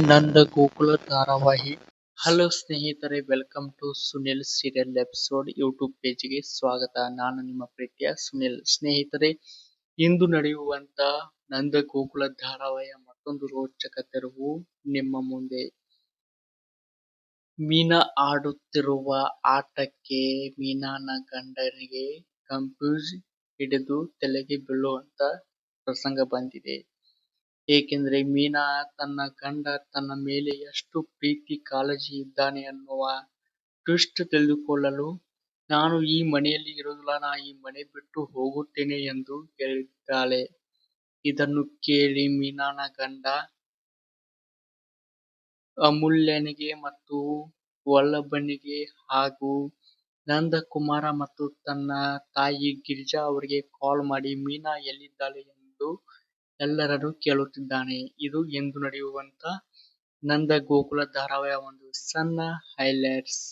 ನಂದ ಗೋಕುಲ ಧಾರಾವಾಹಿ. ಹಲೋ ಸ್ನೇಹಿತರೆ, welcome to Sunil serial episode YouTube ಪೇಜ್ಗೆ ಸ್ವಾಗತ. ನಾನು ನಿಮ್ಮ ಪ್ರೀತಿಯ ಸುನಿಲ್. ಸ್ನೇಹಿತರೆ, ಇಂದು ನಡೆಯುವಂತ ನಂದ ಗೋಕುಲ ಧಾರಾವಾಹಿಯ ಮತ್ತೊಂದು ರೋಚಕ ತೆರವು ನಿಮ್ಮ ಮುಂದೆ. ಮೀನಾ ಆಡುತ್ತಿರುವ ಆಟಕ್ಕೆ ಮೀನಾನ ಗಂಡನಿಗೆ ಕನ್ಫ್ಯೂಸ್ ಹಿಡಿದು ತಲೆಗೆ ಬೀಳುವಂತ ಪ್ರಸಂಗ ಬಂದಿದೆ. ಏಕೆಂದ್ರೆ ಮೀನಾ ತನ್ನ ಗಂಡ ತನ್ನ ಮೇಲೆ ಎಷ್ಟು ಪ್ರೀತಿ ಕಾಳಜಿ ಇದ್ದಾನೆ ಅನ್ನುವ ಟ್ವಿಸ್ಟ್ ತಿಳಿದುಕೊಳ್ಳಲು ನಾನು ಈ ಮನೆಯಲ್ಲಿ ಇರುವುದಿಲ್ಲ, ನಾ ಈ ಮನೆ ಬಿಟ್ಟು ಹೋಗುತ್ತೇನೆ ಎಂದು ಹೇಳಿದ್ದಾಳೆ. ಇದನ್ನು ಕೇಳಿ ಮೀನಾನ ಗಂಡ ಅಮೂಲ್ಯನಿಗೆ ಮತ್ತು ವಲ್ಲಭನಿಗೆ ಹಾಗೂ ನಂದಕುಮಾರ ಮತ್ತು ತನ್ನ ತಾಯಿ ಗಿರಿಜಾ ಅವರಿಗೆ ಕಾಲ್ ಮಾಡಿ ಮೀನಾ ಎಲ್ಲಿದ್ದಾಳೆ ಎಂದು ಎಲ್ಲರನ್ನು ಕೇಳುತ್ತಿದ್ದಾನೆ. ಇದು ಇಂದು ನಡೆಯುವಂತ ನಂದ ಗೋಕುಲ ಧಾರಾವಾಹಿಯ ಒಂದು ಸಣ್ಣ ಹೈಲೈಟ್ಸ್.